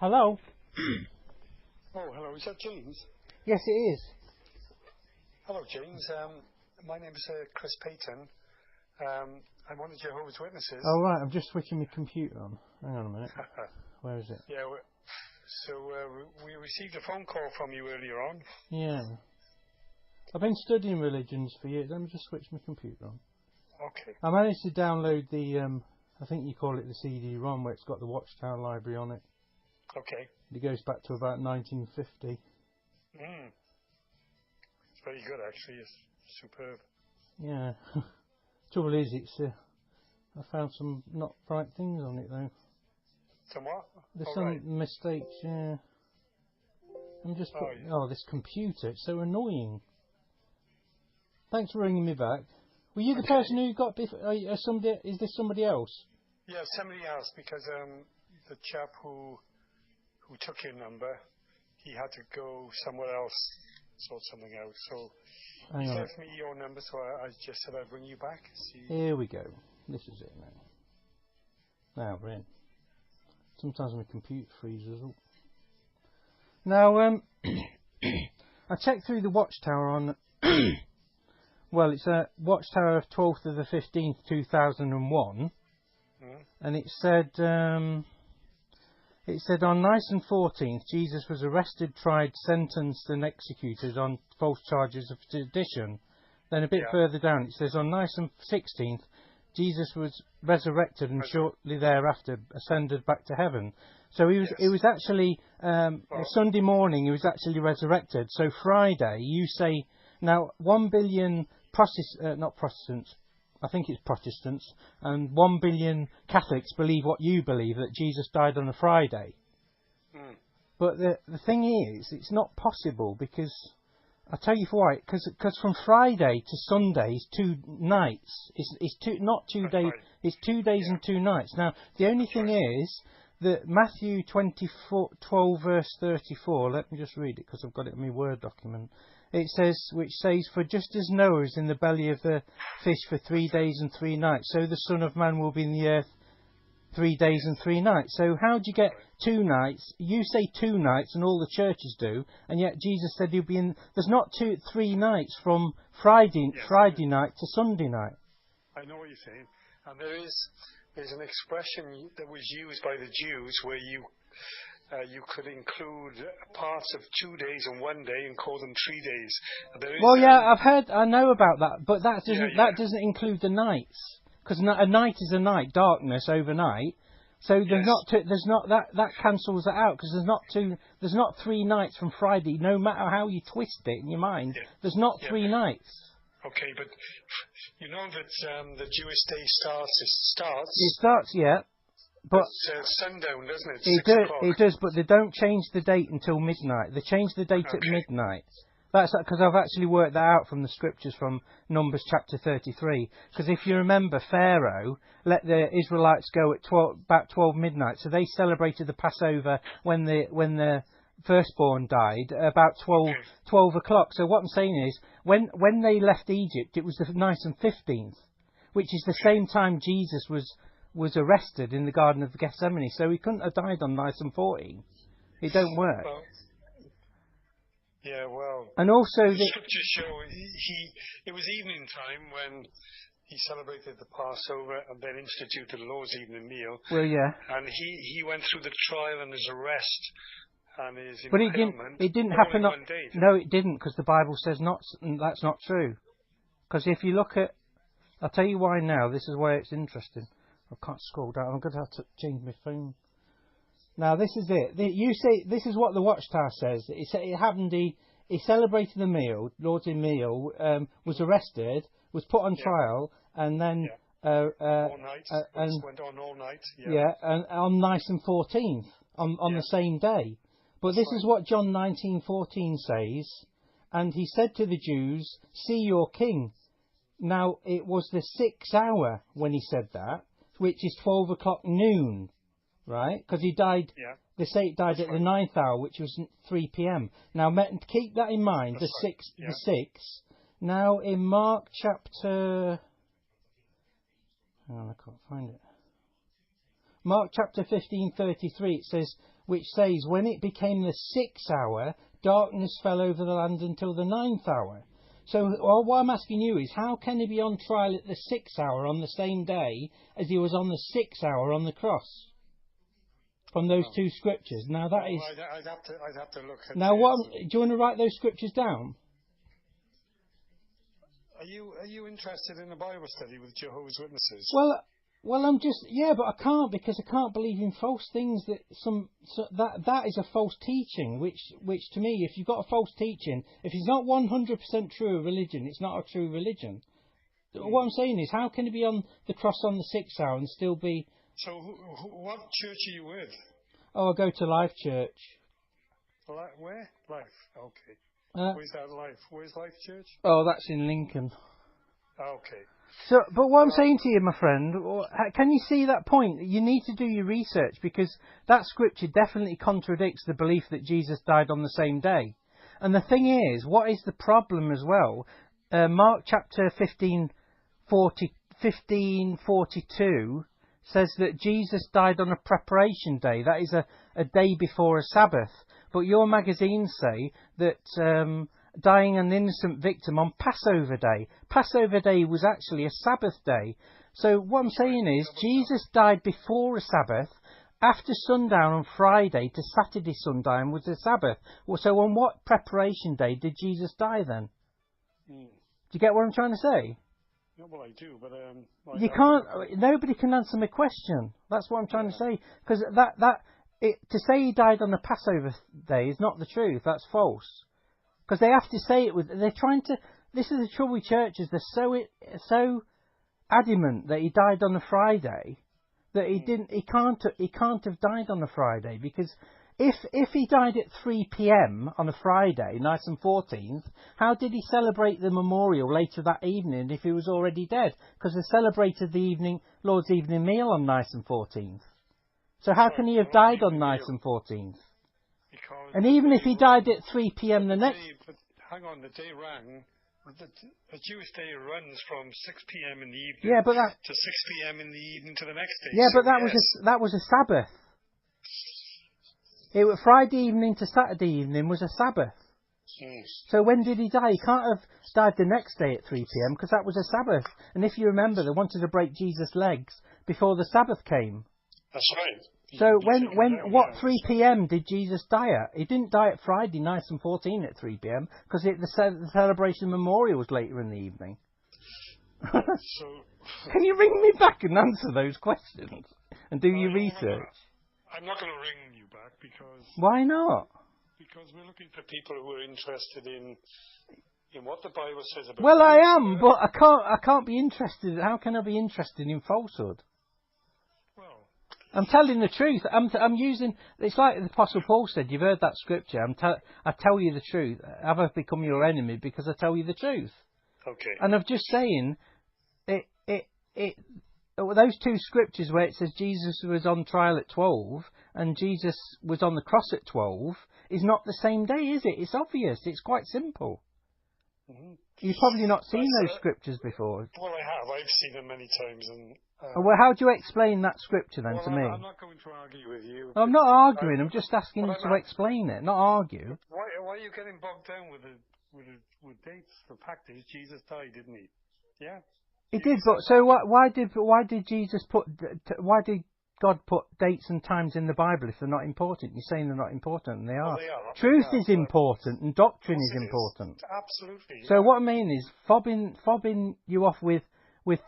Hello? Oh, hello. Is that James? Yes, it is. Hello, James. My name is Chris Payton. I'm one of Jehovah's Witnesses. Oh, right. I'm just switching my computer on. Hang on a minute. Where is it? Yeah, we received a phone call from you earlier on. Yeah. I've been studying religions for years. Let me just switch my computer on. Okay. I managed to download the, I think you call it the CD-ROM, where it's got the Watchtower library on it. Okay. It goes back to about 1950. It's very good, actually. It's superb. Yeah. Trouble is, it's I found some not right things on it, though. Some what? There's some right. mistakes, yeah. I'm just putting... Oh, this computer, it's so annoying. Thanks for ringing me back. Were you the person who got... is this somebody else? Yeah, somebody else, because the chap who took your number, he had to go somewhere else, sort something out. So he left me your number, so I just said I'd ring you back. Here we go. This is it now. Now we're in. Sometimes my computer freezes up. Now, I checked through the Watchtower on... well, it's a Watchtower of 12th of the 15th, 2001. And it said... It said on Nisan 14th, Jesus was arrested, tried, sentenced and executed on false charges of sedition. Then a bit further down it says on Nisan 16th, Jesus was resurrected and shortly thereafter ascended back to heaven. So it was actually, Sunday morning he was actually resurrected. So Friday, you say, now 1 billion not Protestants, I think it's Protestants, and 1 billion Catholics believe what you believe, that Jesus died on a Friday. But the thing is, it's not possible, because, I'll tell you why, because from Friday to Sunday is 2 nights. It's 2 days, it's 2 days and 2 nights. Now, the only thing is that Matthew 12 verse 34, let me just read it because I've got it in my Word document. It says, which says, for just as Noah is in the belly of the fish for 3 days and 3 nights, so the Son of Man will be in the earth 3 days and 3 nights. So how do you get 2 nights? You say 2 nights, and all the churches do, and yet Jesus said he'll be in. There's not 3 nights from Friday night to Sunday night. I know what you're saying, and there's an expression that was used by the Jews where you could include parts of 2 days and 1 day and call them 3 days. Well, yeah, I know about that, but that doesn't include the nights, because a night is a night, darkness overnight. So that cancels that out, because there's not 3 nights from Friday, no matter how you twist it in your mind. There's not 3 nights. Okay, but you know that the Jewish day starts. It starts, yeah. But sundown, doesn't it? It does, but they don't change the date until midnight. They change the date at midnight. That's because I've actually worked that out from the scriptures from Numbers chapter 33. Because if you remember, Pharaoh let the Israelites go at about 12 midnight. So they celebrated the Passover when the firstborn died about 12 o'clock. So what I'm saying is, when they left Egypt, it was the Nisan 15th, which is the same time Jesus was arrested in the Garden of Gethsemane, so he couldn't have died on Nisan 14. It don't work. And also the scriptures show it was evening time when he celebrated the Passover and then instituted the Lord's evening meal. Well, yeah. And he went through the trial and his arrest and his but imprisonment. It didn't happen. In 1 day. No, it didn't, because the Bible says that's not true. Because if you look at, I'll tell you why now. This is why it's interesting. I can't scroll down. I'm going to have to change my phone. Now, this is it. You say this is what the Watchtower says. It happened. He celebrated the meal, Lord's meal. Was arrested, was put on trial, and then all night. Went on all night. And on Nisan 14th, on the same day. But this is what John 19:14 says. And he said to the Jews, "See your king." Now, it was the 6th hour when he said that, which is 12 o'clock noon, right? Because he died, they say it died at the 9th hour, which was 3 p.m. Now, keep that in mind, the 6th. Now, in Mark chapter... Hang on, I can't find it. Mark chapter 15:33, it says, which says, when it became the 6th hour, darkness fell over the land until the 9th hour. So what I'm asking you is, how can he be on trial at the 6th hour on the same day as he was on the 6th hour on the cross? From those two scriptures. Now that is. I'd have to look at. Now what? Do you want to write those scriptures down? Are you interested in a Bible study with Jehovah's Witnesses? Well, I'm just but I can't, because I can't believe in false things. That is a false teaching. Which to me, if you've got a false teaching, if it's not 100% true of religion, it's not a true religion. What I'm saying is, how can it be on the cross on the 6th hour and still be? So, what church are you with? Oh, I go to Life Church. Where? Life. Okay. Where's that Life? Where's Life Church? Oh, that's in Lincoln. Okay. So, but what I'm saying to you, my friend, can you see that point? You need to do your research, because that scripture definitely contradicts the belief that Jesus died on the same day. And the thing is, what is the problem as well? Mark chapter 15:42 says that Jesus died on a preparation day. That is a day before a Sabbath. But your magazines say that dying an innocent victim on Passover Day. Passover Day was actually a Sabbath day. So what I'm saying is, Jesus died before a Sabbath. After sundown on Friday to Saturday sundown was the Sabbath. Well, so on what preparation day did Jesus die then? Do you get what I'm trying to say? Yeah, well, I do, but you can't. Nobody can answer my question. That's what I'm trying to say. Because to say he died on the Passover day is not the truth. That's false. Because they have to say it with. They're trying to. This is the trouble with churches. They're so adamant that he died on a Friday that he didn't. He can't have died on a Friday, because if he died at 3 p.m. on a Friday, Nisan 14th, how did he celebrate the memorial later that evening if he was already dead? Because they celebrated the Lord's evening meal on Nisan 14th. So how can he have died on Nisan 14th? And even if he died at 3 p.m. the next... But hang on, the day rang. The Jewish day runs from 6 p.m. in the evening to 6 p.m. in the evening to the next day. Yeah, so but that was a Sabbath. It was Friday evening to Saturday evening was a Sabbath. So when did he die? He can't have died the next day at 3 p.m. because that was a Sabbath. And if you remember, they wanted to break Jesus' legs before the Sabbath came. That's right. So what 3 p.m. did Jesus die at? He didn't die at Friday, Nisan 14 at 3 p.m. because the celebration memorial was later in the evening. Can you ring me back and answer those questions and do your research? I'm not going to ring you back because... Why not? Because we're looking for people who are interested in what the Bible says about... Well, I am, but I can't be interested. How can I be interested in falsehood? Well... I'm telling the truth. I'm using... It's like the Apostle Paul said. You've heard that scripture. I tell you the truth. Have I become your enemy because I tell you the truth? Okay. And I'm just saying... Those two scriptures where it says Jesus was on trial at 12 and Jesus was on the cross at 12 is not the same day, is it? It's obvious. It's quite simple. Mm-hmm. You've probably not seen those scriptures before. Well, I have. I've seen them many times. And well, how do you explain that scripture then to me? I'm not going to argue with you. I'm not arguing. I'm just asking you to explain it, not argue. Why are you getting bogged down with dates? The fact is, Jesus died, didn't he? Yeah. He did, but so why did God put dates and times in the Bible if they're not important? You're saying they're not important, and they are. Well, they are. Truth is important, and doctrine is important. Absolutely. Yeah. So what I mean is fobbing you off with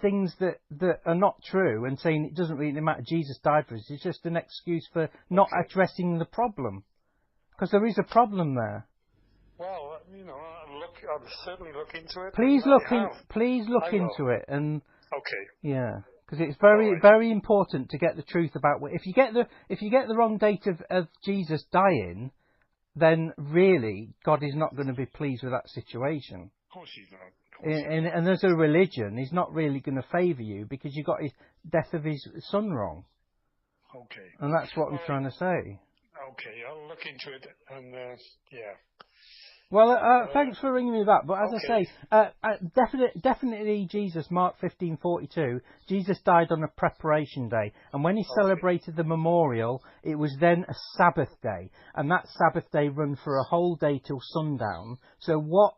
things that are not true and saying it doesn't really matter. Jesus died for us. It's just an excuse for not addressing the problem, because there is a problem there. Well, I'll certainly look into it. Please look into it, and okay. Yeah, because it's very important to get the truth about if you get the wrong date of Jesus dying, then really God is not going to be pleased with that situation. Of course he's not. And as a religion, he's not really going to favour you because you got his death of his son wrong. Okay. And that's what I'm trying to say. Okay, I'll look into it, and yeah. Well, thanks for ringing me back. But as I say, definitely Jesus, Mark 15:42, Jesus died on a preparation day. And when he celebrated the memorial, it was then a Sabbath day. And that Sabbath day run for a whole day till sundown. So what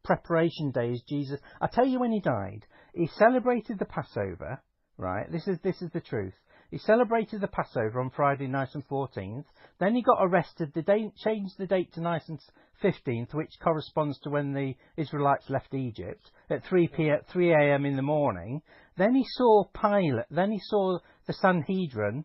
preparation day is Jesus? I'll tell you when he died. He celebrated the Passover, right? This is the truth. He celebrated the Passover on Friday, Nisan 14th. Then he got arrested. They changed the date to Nisan 15th, which corresponds to when the Israelites left Egypt, at 3 a.m. in the morning. Then he saw Pilate. Then he saw the Sanhedrin,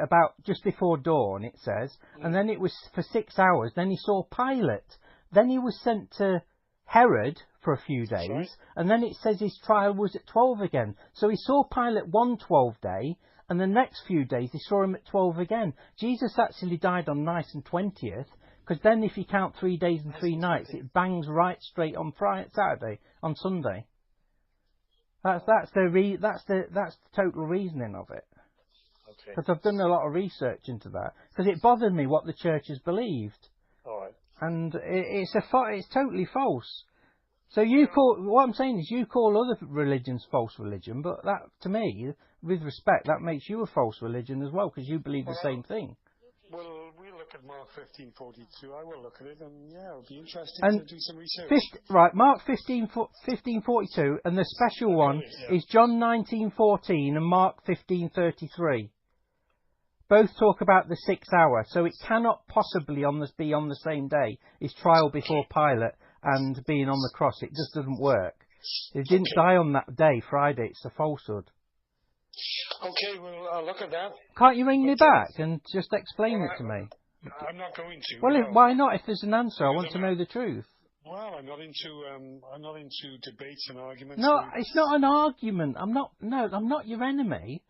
about just before dawn, it says. And then it was for 6 hours. Then he saw Pilate. Then he was sent to Herod for a few days. Right. And then it says his trial was at 12 again. So he saw Pilate one 12 day. And the next few days, they saw him at 12 again. Jesus actually died on Nisan 20th, because then if you count 3 days and 3 nights, it bangs right straight on on Sunday. That's the total reasoning of it. Because I've done a lot of research into that. Because it bothered me what the church has believed. All right. And it's totally false. So what I'm saying is you call other religions false religion, but that, to me, with respect, that makes you a false religion as well, because you believe the same thing. Well, we'll look at Mark 15:42. I will look at it, and it'll be interesting to do some research. Mark 15:42, and the special one is John 19:14 and Mark 15:33. Both talk about the 6 hour, so it cannot possibly be on the same day. His trial before Pilate and being on the cross, it just doesn't work. He didn't die on that day, Friday. It's a falsehood. Okay, well, I'll look at that. Can't you ring me back and just explain it to me? I'm not going to. Well, why not? If there's an answer, I want to know the truth. Well, I'm not into debates and arguments. No, it's not an argument. I'm not your enemy.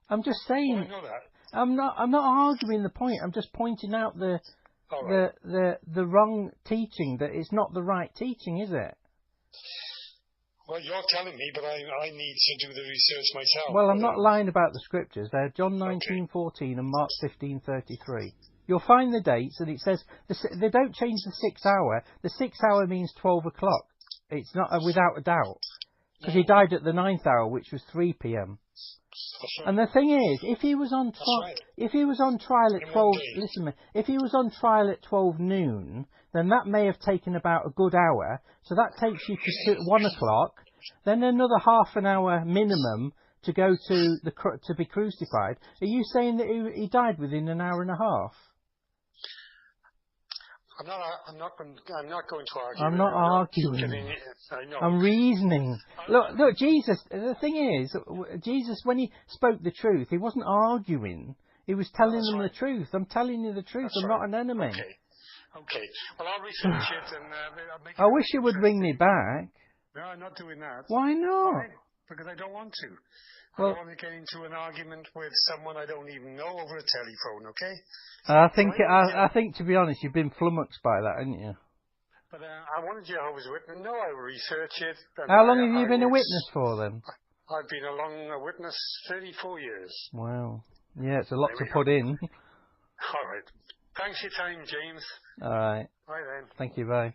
I'm just saying. Well, I know that. I'm not arguing the point. I'm just pointing out the wrong teaching. That it's not the right teaching, is it? Well, you're telling me, but I need to do the research myself. Well, I'm not lying about the scriptures. They're John 19:14 and Mark 15:33. You'll find the dates, and it says they don't change the 6 hour. The 6 hour means 12 o'clock. It's not without a doubt, because he died at the 9th hour, which was 3 p.m. Right. And the thing is, if he was on trial at 12, listen to me, if he was on trial at 12 noon, then that may have taken about a good hour. So that takes you to 1 o'clock, then another half an hour minimum to go to be crucified. Are you saying that he died within an hour and a half? I'm not going to argue. I'm not arguing. I'm reasoning. Look, Jesus, the thing is, Jesus, when he spoke the truth, he wasn't arguing. He was telling them the truth. I'm telling you the truth. I'm not an enemy. Okay. Well, I'll research it and I wish you would ring me back. No, I'm not doing that. Why not? Why? Because I don't want to. Well, I don't want to get into an argument with someone I don't even know over a telephone, okay? I think, to be honest, you've been flummoxed by that, haven't you? But I want a Jehovah's Witness. No, I will research it. How long have you been a witness for, then? I've been a witness 34 years. Wow. Yeah, it's a lot to put in. All right. Thanks for your time, James. All right. Bye then. Thank you, bye.